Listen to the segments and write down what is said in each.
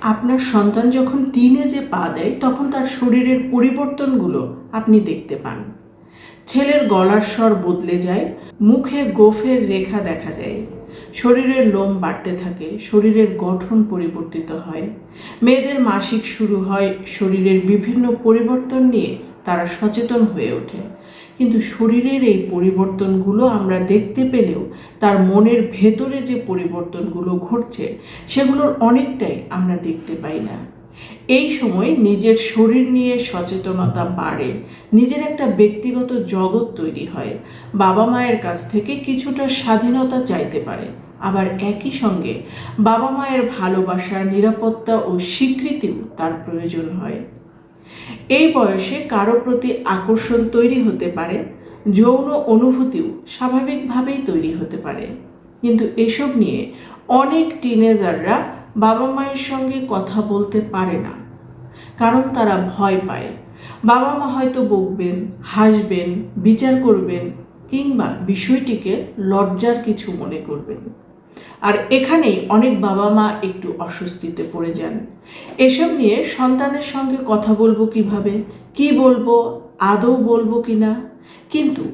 আপনার সন্তান যখন টিনেজে পা দেয় তখন তার শরীরের পরিবর্তনগুলো আপনি দেখতে পান। ছেলের গলার স্বর বদলে যায়, মুখে গোঁফের রেখা দেখা দেয়, শরীরের লোম বাড়তে থাকে, শরীরের গঠন পরিবর্তিত হয়। মেয়েদের মাসিক শুরু হয়, শরীরের বিভিন্ন পরিবর্তন নিয়ে তারা সচেতন হয়ে ওঠে। কিন্তু শরীরের এই পরিবর্তনগুলো আমরা দেখতে পেলেও তার মনের ভেতরে যে পরিবর্তনগুলো ঘটছে সেগুলোর অনেকটাই আমরা দেখতে পাই না। এই সময় নিজের শরীর নিয়ে সচেতনতা বাড়ে, নিজের একটা ব্যক্তিগত জগৎ তৈরি হয়, বাবা মায়ের কাছ থেকে কিছুটা স্বাধীনতা চাইতে পারে। আবার একই সঙ্গে বাবা মায়ের ভালোবাসা, নিরাপত্তা ও স্বীকৃতিও তার প্রয়োজন হয়। এই বয়সে কারো প্রতি আকর্ষণ তৈরি হতে পারে, যৌন অনুভূতিও স্বাভাবিকভাবেই তৈরি হতে পারে। কিন্তু এসব নিয়ে অনেক টিনেজাররা বাবা মায়ের সঙ্গে কথা বলতে পারে না, কারণ তারা ভয় পায়। বাবা মা হয়তো বকবেন, হাসবেন, বিচার করবেন, কিংবা বিষয়টিকে লজ্জার কিছু মনে করবেন। আর এখানেই অনেক বাবা মা একটু অস্বস্তিতে পড়ে যান। এসব নিয়ে সন্তানের সঙ্গে কথা বলবো কিভাবে, কি বলবো, আদৌ বলবো কিনা। কিন্তু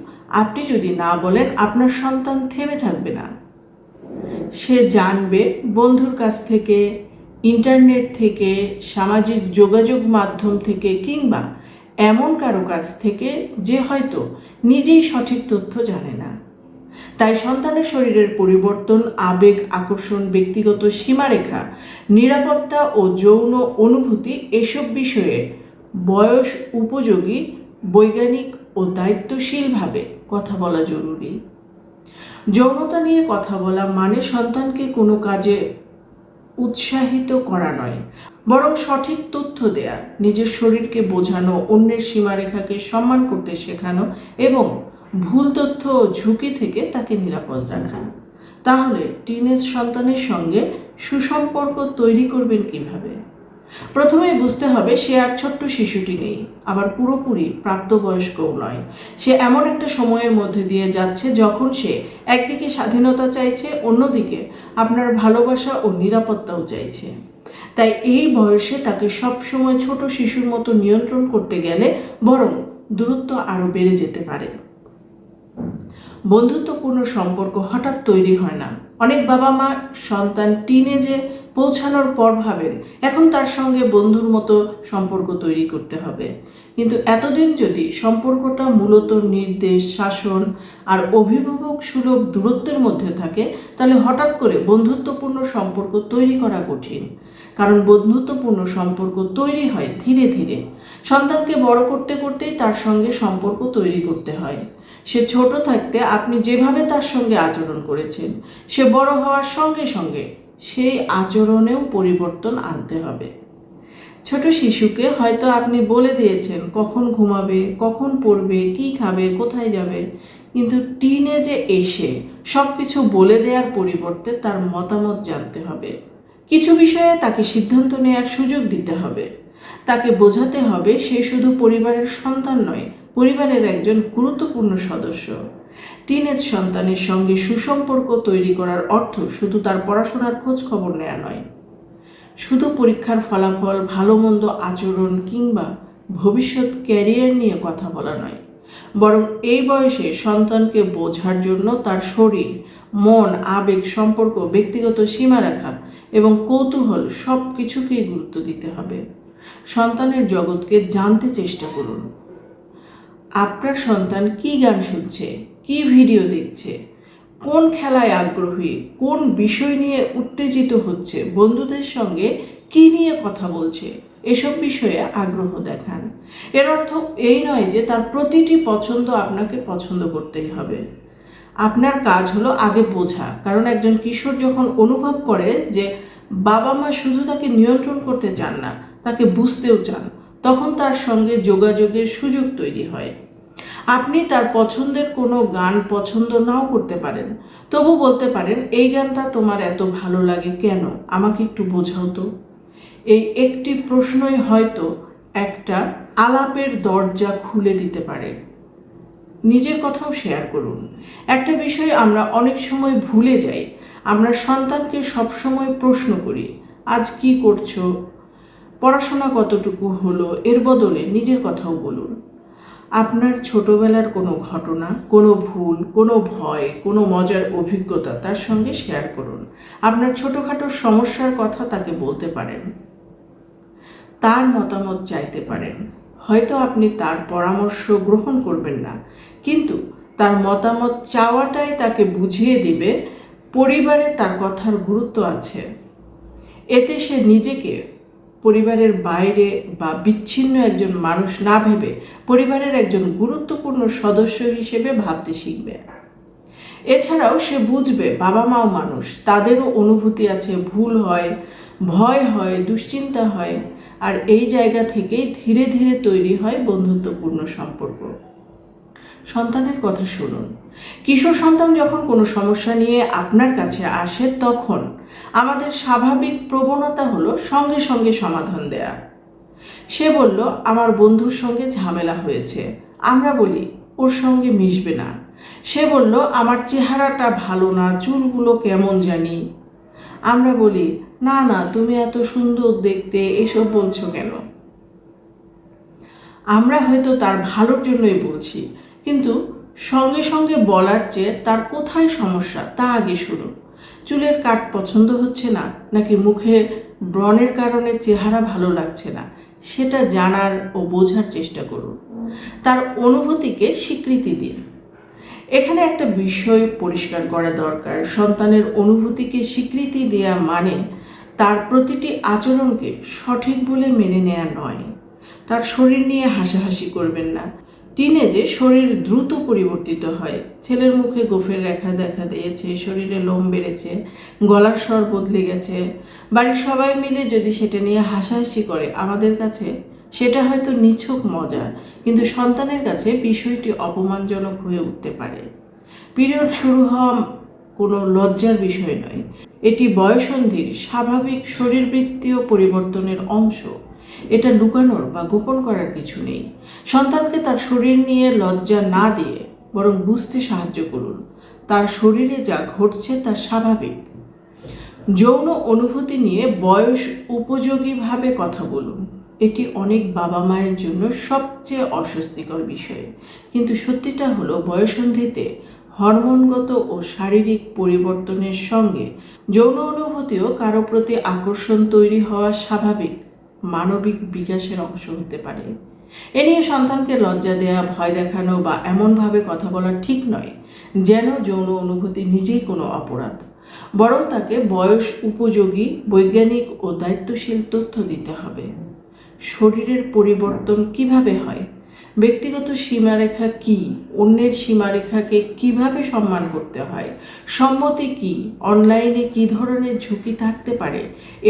আপনি যদি না বলেন, আপনার সন্তান থেমে থাকবে না। সে জানবে বন্ধুর কাছ থেকে, ইন্টারনেট থেকে, সামাজিক যোগাযোগ মাধ্যম থেকে, কিংবা এমন কারো কাছ থেকে যে হয়তো নিজেই সঠিক তথ্য জানে না। তাই সন্তানের শরীরের পরিবর্তন, আবেগ, আকর্ষণ, ব্যক্তিগত সীমারেখা, নিরাপত্তা ও যৌন অনুভূতি এসব বিষয়ে বয়স উপযোগী, বৈজ্ঞানিক ও দায়িত্বশীলভাবে কথা বলা জরুরি। যৌনতা নিয়ে কথা বলা মানে সন্তানকে কোনো কাজে উৎসাহিত করা নয়, বরং সঠিক তথ্য দেয়া, নিজের শরীরকে বোঝানো, অন্যের সীমারেখাকে সম্মান করতে শেখানো এবং ভুল তথ্য ও ঝুঁকি থেকে তাকে নিরাপদ রাখা। তাহলে টিনেজ সন্তানের সঙ্গে সুসম্পর্ক তৈরি করবেন কিভাবে? প্রথমেই বুঝতে হবে সে আর ছোট্ট শিশুটি নেই, আবার পুরোপুরি প্রাপ্তবয়স্কও নয়। সে এমন একটা সময়ের মধ্যে দিয়ে যাচ্ছে যখন সে একদিকে স্বাধীনতা চাইছে, অন্যদিকে আপনার ভালোবাসা ও নিরাপত্তাও চাইছে। তাই এই বয়সে তাকে সবসময় ছোট শিশুর মতো নিয়ন্ত্রণ করতে গেলে বরং দূরত্ব আরও বেড়ে যেতে পারে। বন্ধুত্বপূর্ণ সম্পর্ক হঠাৎ তৈরি হয় না। অনেক বাবা মা সন্তান টিনেজে পৌঁছানোর পর ভাবেন এখন তার সঙ্গে বন্ধুর মতো সম্পর্ক তৈরি করতে হবে। কিন্তু এতদিন যদি সম্পর্কটা মূলত নির্দেশ, শাসন আর অভিভাবক সুলভ দূরত্বের মধ্যে থাকে, তাহলে হঠাৎ করে বন্ধুত্বপূর্ণ সম্পর্ক তৈরি করা কঠিন। কারণ বন্ধুত্বপূর্ণ সম্পর্ক তৈরি হয় ধীরে ধীরে। সন্তানকে বড় করতে করতেই তার সঙ্গে সম্পর্ক তৈরি করতে হয়। সে ছোট থাকতে আপনি যেভাবে তার সঙ্গে আচরণ করেছেন, সে বড় হওয়ার সঙ্গে সঙ্গে সেই আচরণেও পরিবর্তন আনতে হবে। ছোট শিশুকে হয়তো আপনি বলে দিয়েছেন কখন ঘুমাবে, কখন পড়বে, কি খাবে, কোথায় যাবে, কিন্তু টিনেজে এসে সব কিছু বলে দেওয়ার পরিবর্তে তার মতামত জানতে হবে। কিছু বিষয়ে তাকে সিদ্ধান্ত নেওয়ার সুযোগ দিতে হবে। তাকে বোঝাতে হবে সে শুধু পরিবারের সন্তান নয়, পরিবারের একজন গুরুত্বপূর্ণ সদস্য। টিনেজ সন্তানের সঙ্গে সুসম্পর্ক তৈরি করার অর্থ শুধু তার পড়াশোনার খোঁজ খবর নেওয়া নয়, শুধু পরীক্ষার ফলাফল, ভালো মন্দ আচরণ কিংবা ভবিষ্যৎ ক্যারিয়ার নিয়ে কথা বলা নয়, বরং এই বয়সে সন্তানকে বোঝার জন্য তার শরীর, মন, আবেগ, সম্পর্ক, ব্যক্তিগত সীমারেখা এবং কৌতূহল সব কিছুকেই গুরুত্ব দিতে হবে। সন্তানের জগৎকে জানতে চেষ্টা করুন। আপনার সন্তান কি গান শুনছে, কি ভিডিও দেখছে, কোন খেলায় আগ্রহী, কোন বিষয় নিয়ে উত্তেজিত হচ্ছে, বন্ধুদের সঙ্গে কি নিয়ে কথা বলছে, এসব বিষয়ে আগ্রহ দেখান। এর অর্থ এই নয় যে তার প্রতিটি পছন্দ আপনাকে পছন্দ করতেই হবে। আপনার কাজ হলো আগে বোঝা, কারণ একজন কিশোর যখন অনুভব করে যে বাবা মা শুধু তাকে নিয়ন্ত্রণ করতে চান না, তাকে বুঝতেও চান, তখন তার সঙ্গে যোগাযোগের সুযোগ তৈরি হয়। আপনি তার পছন্দের কোনো গান পছন্দ নাও করতে পারেন, তবু বলতে পারেন এই গানটা তোমার এত ভালো লাগে কেন, আমাকে একটু বোঝাও তো। এই একটি প্রশ্নই হয়তো একটা আলাপের দরজা খুলে দিতে পারে। নিজের কথাও শেয়ার করুন। একটা বিষয় আমরা অনেক সময় ভুলে যাই, আমরা সন্তানকে সবসময় প্রশ্ন করি, আজ কি করছো, পড়াশোনা কতটুকু হলো, এর বদলে নিজের কথাও বলুন। আপনার ছোটবেলার কোনো ঘটনা, কোনো ভুল, কোনো ভয়, কোনো মজার অভিজ্ঞতা তার সঙ্গে শেয়ার করুন। আপনার ছোটোখাটো সমস্যার কথা তাকে বলতে পারেন, তার মতামত চাইতে পারেন। হয়তো আপনি তার পরামর্শ গ্রহণ করবেন না, কিন্তু তার মতামত চাওয়াটাই তাকে বুঝিয়ে দিবে পরিবারে তার কথার গুরুত্ব আছে। এতে সে নিজেকে পরিবারের বাইরে বা বিচ্ছিন্ন একজন মানুষ না ভেবে পরিবারের একজন গুরুত্বপূর্ণ সদস্য হিসেবে ভাবতে শিখবে। এছাড়াও সে বুঝবে বাবা মাও মানুষ, তাদেরও অনুভূতি আছে, ভুল হয়, ভয় হয়, দুশ্চিন্তা হয়, আর এই জায়গা থেকেই ধীরে ধীরে তৈরি হয় বন্ধুত্বপূর্ণ সম্পর্ক। সন্তানের কথা শুনুন। কিশোর সন্তান যখন কোনো সমস্যা নিয়ে আপনার কাছে আসে, তখন আমাদের স্বাভাবিক প্রবণতা হলো সঙ্গে সঙ্গে সমাধান দেয়া। সে বলল, আমার বন্ধুর সঙ্গে ঝামেলা হয়েছে। আমরা বলি, ওর সঙ্গে মিশবে না। সে বলল, আমার চেহারাটা ভালো না, চুলগুলো কেমন জানি। আমরা বলি, না না, তুমি এত সুন্দর দেখতে, এসব বলছো কেন? আমরা হয়তো তার ভালোর জন্যই বলছি, কিন্তু সঙ্গে সঙ্গে বলার চেয়ে তার কোথায় সমস্যা তা আগে শুনুন। চুলের কাট পছন্দ হচ্ছে না, নাকি মুখে ব্রণের কারণে চেহারা ভালো লাগছে না, সেটা জানার ও বোঝার চেষ্টা করুন। তার অনুভূতিকে স্বীকৃতি দিন। এখানে একটা বিষয় পরিষ্কার করা দরকার। সন্তানের অনুভূতিকে স্বীকৃতি দেওয়া মানে তার প্রতিটি আচরণকে সঠিক বলে মেনে নেওয়া নয়। তার শরীর নিয়ে হাসাহাসি করবেন না। টিনেজে শরীর দ্রুত পরিবর্তিত হয়। ছেলের মুখে গোফের রেখা দেখা দিয়েছে, শরীরে লোম বেড়েছে, গলার স্বর বদলে গেছে। বাড়ির সবাই মিলে যদি সেটা নিয়ে হাসাহাসি করে, আমাদের কাছে সেটা হয়তো নিছক মজা, কিন্তু সন্তানের কাছে বিষয়টি অপমানজনক হয়ে উঠতে পারে। পিরিয়ড শুরু হওয়া কোনো লজ্জার বিষয় নয়, এটি বয়ঃসন্ধির স্বাভাবিক শরীরবৃত্তীয় পরিবর্তনের অংশ। এটা লুকানোর বা গোপন করার কিছু নেই। সন্তানকে তার শরীর নিয়ে লজ্জা না দিয়ে বরং বুঝতে সাহায্য করুন, তার শরীরে যা ঘটছে তা স্বাভাবিক। যৌন অনুভূতি নিয়ে বয়স উপযোগীভাবে কথা বলুন। এটি অনেক বাবা মায়ের জন্য সবচেয়ে অস্বস্তিকর বিষয়, কিন্তু সত্যিটা হলো বয়ঃসন্ধিতে হরমোনগত ও শারীরিক পরিবর্তনের সঙ্গে যৌন অনুভূতিও কারো প্রতি আকর্ষণ তৈরি হওয়া স্বাভাবিক মানবিক বিকাশের অংশ হতে পারে। এ নিয়ে সন্তানকে লজ্জা দেয়া, ভয় দেখানো বা এমনভাবে কথা বলা ঠিক নয় যেন যৌন অনুভূতি নিজেই কোনো অপরাধ। বরং তাকে বয়স উপযোগী, বৈজ্ঞানিক ও দায়িত্বশীল তথ্য দিতে হবে। শরীরের পরিবর্তন কিভাবে হয়, ব্যক্তিগত সীমারেখা কি, অন্যের সীমারেখাকে কিভাবে সম্মান করতে হয়, সম্মতি কি, অনলাইনে কি ধরনের ঝুঁকি থাকতে পারে,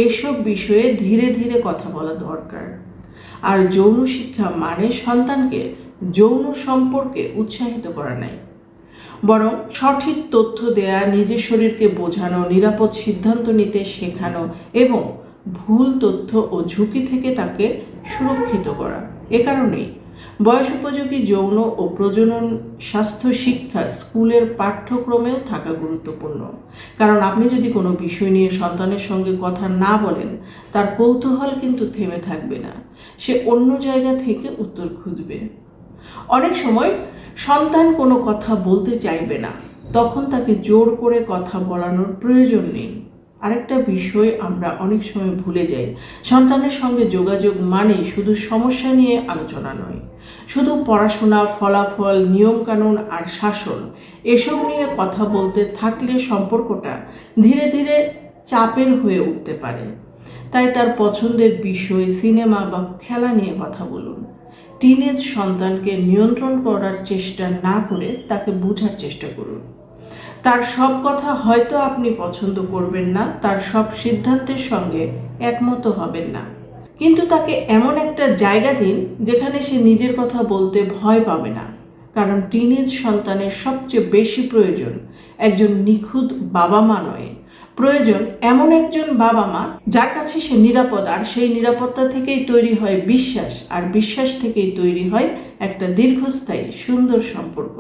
এসব বিষয়ে ধীরে ধীরে কথা বলা দরকার। আর যৌন শিক্ষা মানে সন্তানকে যৌন সম্পর্কে উৎসাহিত করা নাই, বরং সঠিক তথ্য দেয়া, নিজের শরীরকে বোঝানো, নিরাপদ সিদ্ধান্ত নিতে শেখানো এবং ভুল তথ্য ও ঝুঁকি থেকে তাকে সুরক্ষিত করা। এ কারণেই বয়স উপযোগী যৌন ও প্রজনন স্বাস্থ্য শিক্ষা স্কুলের পাঠ্যক্রমেও থাকা গুরুত্বপূর্ণ। কারণ আপনি যদি কোনো বিষয় নিয়ে সন্তানের সঙ্গে কথা না বলেন, তার কৌতূহল কিন্তু থেমে থাকবে না, সে অন্য জায়গা থেকে উত্তর খুঁজবে। অনেক সময় সন্তান কোনো কথা বলতে চাইবে না, তখন তাকে জোর করে কথা বলানোর প্রয়োজন নেই। আরেকটা বিষয় আমরা অনেক সময় ভুলে যাই, সন্তানের সঙ্গে যোগাযোগ মানেই শুধু সমস্যা নিয়ে আলোচনা নয়। শুধু পড়াশোনা, ফলাফল, নিয়মকানুন আর শাসন এসব নিয়ে কথা বলতে থাকলে সম্পর্কটা ধীরে ধীরে চাপের হয়ে উঠতে পারে। তাই তার পছন্দের বিষয়, সিনেমা বা খেলা নিয়ে কথা বলুন। টিনেজ সন্তানকে নিয়ন্ত্রণ করার চেষ্টা না করে তাকে বোঝার চেষ্টা করুন। তার সব কথা হয়তো আপনি পছন্দ করবেন না, তার সব সিদ্ধান্তের সঙ্গে একমত হবেন না, কিন্তু তাকে এমন একটা জায়গা দিন যেখানে সে নিজের কথা বলতে ভয় পাবে না। কারণ টিনেজ সন্তানের সবচেয়ে বেশি প্রয়োজন একজন নিখুঁত বাবা মা নয়, প্রয়োজন এমন একজন বাবা মা যার কাছে সে নিরাপদ, আর সেই নিরাপত্তা থেকেই তৈরি হয় বিশ্বাস, আর বিশ্বাস থেকেই তৈরি হয় একটা দীর্ঘস্থায়ী সুন্দর সম্পর্ক।